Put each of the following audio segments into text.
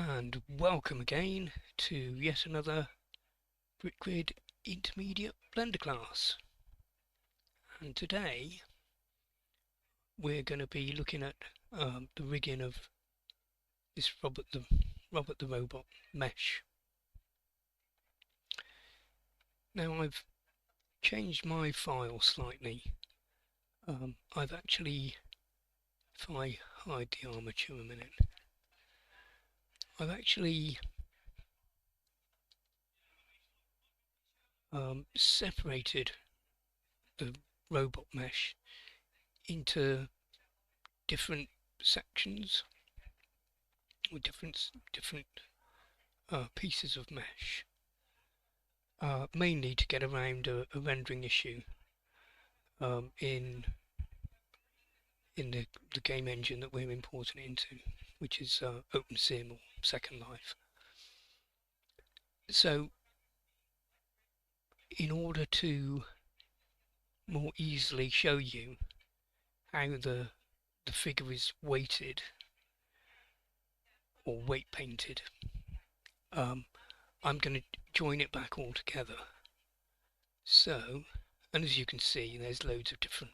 And welcome again to yet another Britgrid intermediate blender class. And today we're going to be looking at the rigging of this Robert the Robot mesh. Now I've changed my file slightly. I've actually, if I hide the armature a minute, I've actually separated the robot mesh into different sections with different pieces of mesh, mainly to get around a rendering issue in the game engine that we're importing it into, which is OpenSim or Second Life. So in order to more easily show you how the figure is weighted or weight painted, I'm going to join it back all together. So, and as you can see, there's loads of different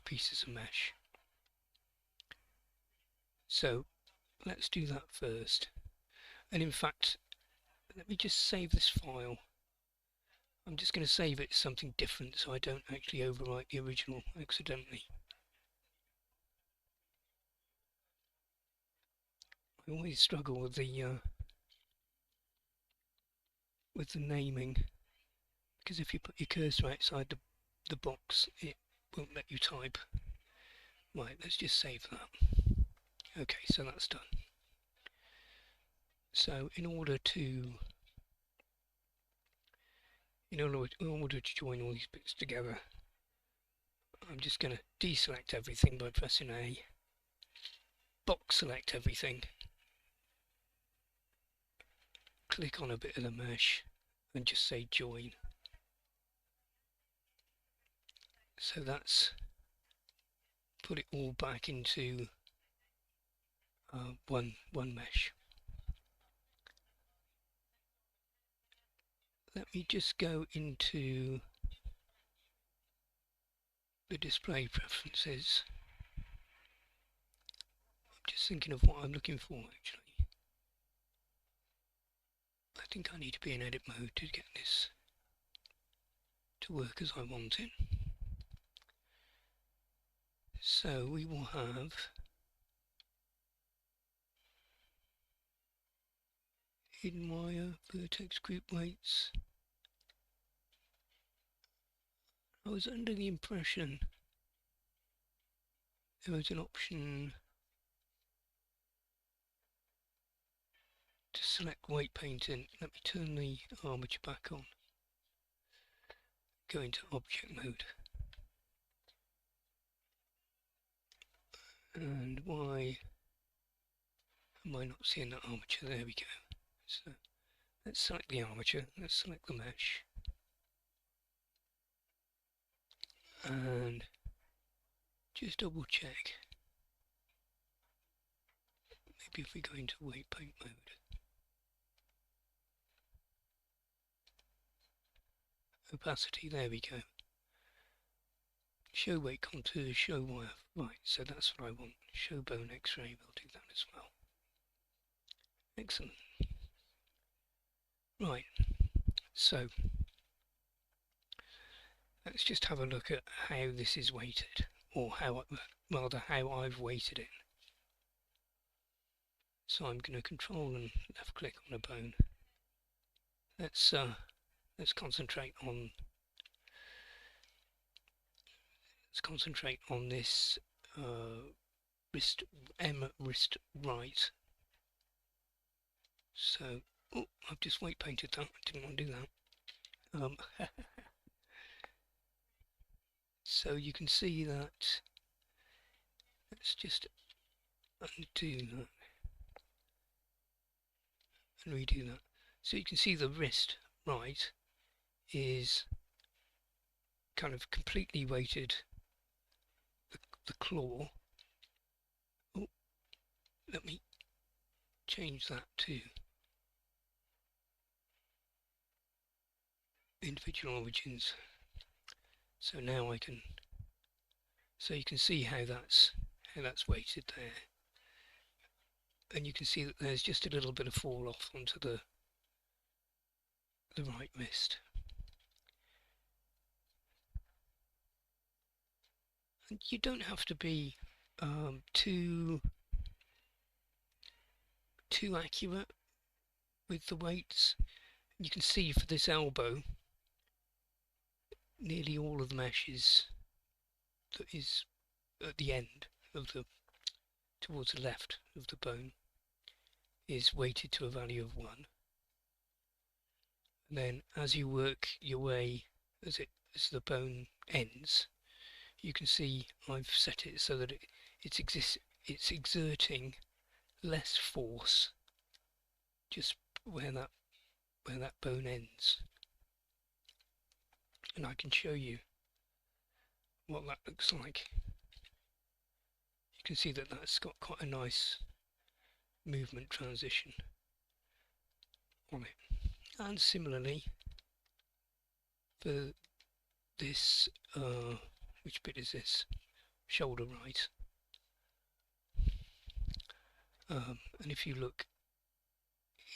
pieces of mesh. So let's do that first. And in fact, let me just save this file. I'm just going to save it as something different so I don't actually overwrite the original accidentally. I always struggle with the naming, because if you put your cursor outside the box, it won't let you type. Right, let's just save that. Okay, so that's done. So in order to join all these bits together, I'm just going to deselect everything by pressing A, box select everything, click on a bit of the mesh and just say join. So that's put it all back into one mesh. Let me just go into the display preferences. I'm just thinking of what I'm looking for actually. I think I need to be in edit mode to get this to work as I want it. So we will have hidden wire, vertex group weights. I was under the impression there was an option to select weight painting. Let me turn the armature back on. Go into object mode. And why am I not seeing that armature? There we go. So let's select the armature, let's select the mesh. And just double check. Maybe if we go into weight paint mode. Opacity, there we go. Show weight contours, show wire. Right, so that's what I want. Show bone X-ray, we'll do that as well. Excellent. Right, so let's just have a look at how this is weighted, or how I've weighted it. So I'm going to control and left click on a bone. Let's concentrate on this wrist right. So, oh, I've just weight painted that. I didn't want to do that. So you can see that. Let's just undo that and redo that. So you can see the wrist right is kind of completely weighted. The claw, oh, let me change that to individual origins. So now I can, so you can see how that's weighted there, and you can see that there's just a little bit of fall off onto the right mist. And you don't have to be too accurate with the weights. You can see for this elbow, nearly all of the mesh is at the end of the, towards the left of the bone, is weighted to a value of 1. And then as you work your way, as the bone ends, you can see I've set it so that it's exerting less force just where that bone ends. And I can show you what that looks like. You can see that that's got quite a nice movement transition on it. And similarly for this, which bit is this? Shoulder right. And if you look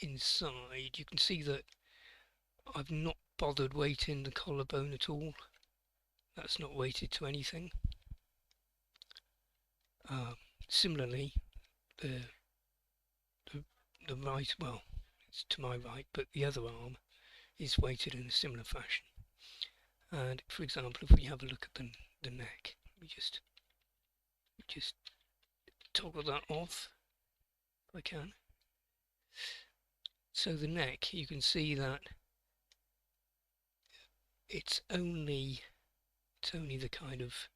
inside, you can see that I've not bothered weighting the collarbone at all. That's not weighted to anything. Similarly, the right, well, it's to my right, but the other arm is weighted in a similar fashion. And for example, if we have a look at the neck, let me just toggle that off if I can. So the neck, you can see that it's only the kind of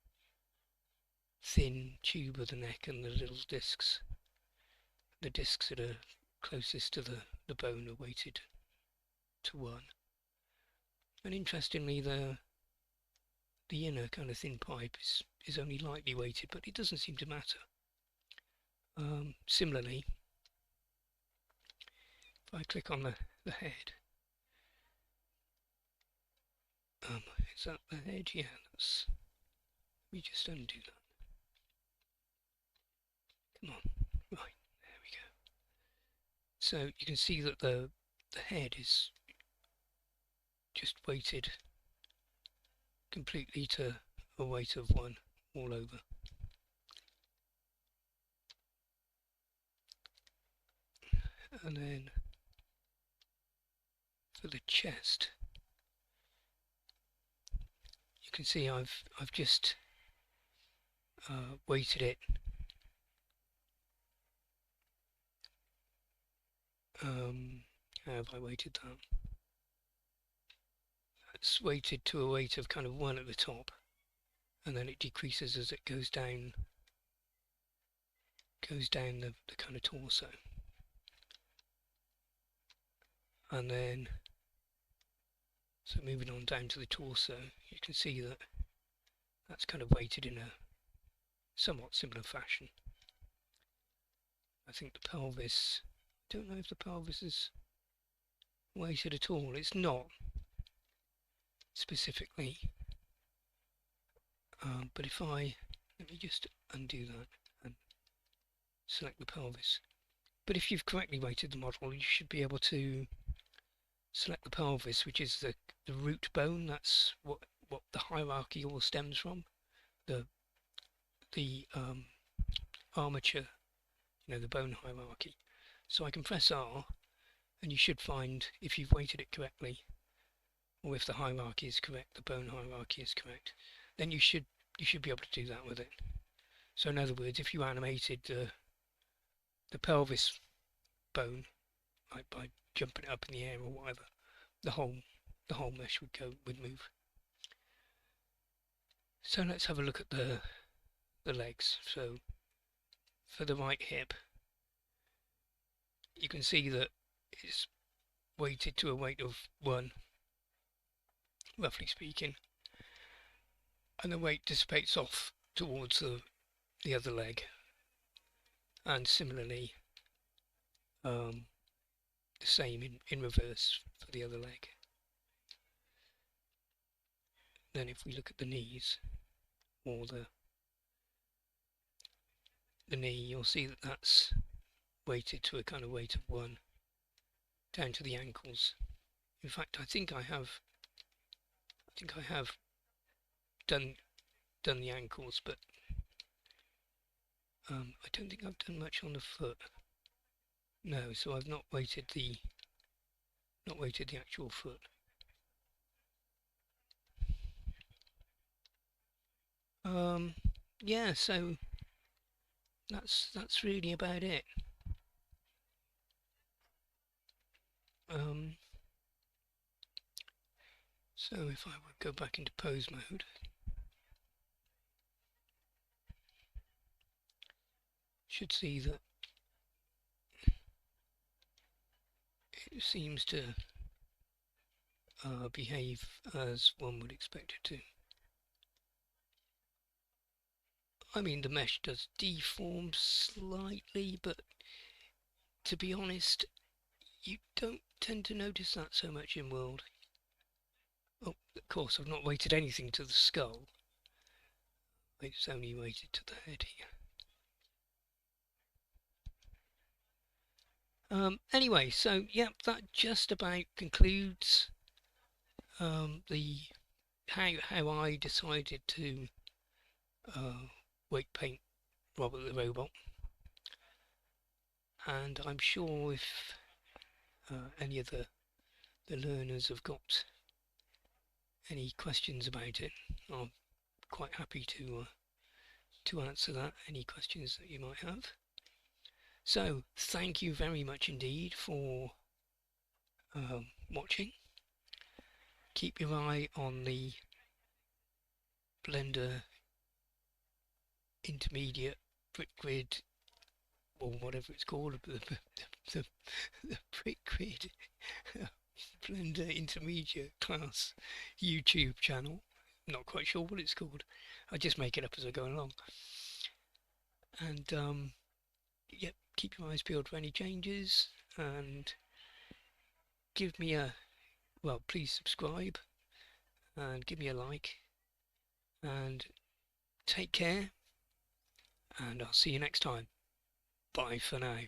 thin tube of the neck and the little discs. The discs that are closest to the bone are weighted to 1. And interestingly, the inner kind of thin pipe is only lightly weighted, but it doesn't seem to matter. Similarly, if I click on the head, is that the head? Yeah, that's. Let me just undo that. Come on, right, there we go. So you can see that the head is just weighted completely to a weight of 1 all over. And then for the chest, you can see I've just weighted it how have I weighted that? It's weighted to a weight of kind of 1 at the top, and then it decreases as it goes down the kind of torso. And then, so moving on down to the torso, you can see that that's kind of weighted in a somewhat similar fashion. I think the pelvis, I don't know if the pelvis is weighted at all. It's not specifically, but if let me just undo that and select the pelvis. But if you've correctly weighted the model, you should be able to select the pelvis, which is the root bone. That's what the hierarchy all stems from. The armature, the bone hierarchy. So I can press R, and you should find, if you've weighted it correctly, or if the hierarchy is correct, the bone hierarchy is correct, then you should be able to do that with it. So in other words, if you animated the pelvis bone, like by jumping it up in the air or whatever, the whole mesh would move. So let's have a look at the legs. So for the right hip, you can see that it's weighted to a weight of 1, roughly speaking, and the weight dissipates off towards the other leg, and similarly the same in reverse for the other leg. Then if we look at the knees, or the knee, you'll see that that's weighted to a kind of weight of 1 down to the ankles. In fact, I think I have done the ankles, but I don't think I've done much on the foot. No, so I've not weighted the actual foot. Yeah, so that's really about it. So if I would go back into pose mode, should see that it seems to behave as one would expect it to. I mean, the mesh does deform slightly, but to be honest, you don't tend to notice that so much in World. Oh, of course, I've not weighted anything to the skull. It's only weighted to the head here. Anyway, so yeah, that just about concludes the how I decided to weight paint Robert the Robot. And I'm sure if any of the learners have got any questions about it, I'm quite happy to answer that, any questions that you might have. So thank you very much indeed for watching. Keep your eye on the Blender Intermediate Britgrid, or whatever it's called, the Britgrid Blender Intermediate class YouTube channel. Not quite sure what it's called. I just make it up as I go along. And yep, keep your eyes peeled for any changes, and give me a, well, please subscribe and give me a like, and take care, and I'll see you next time. Bye for now.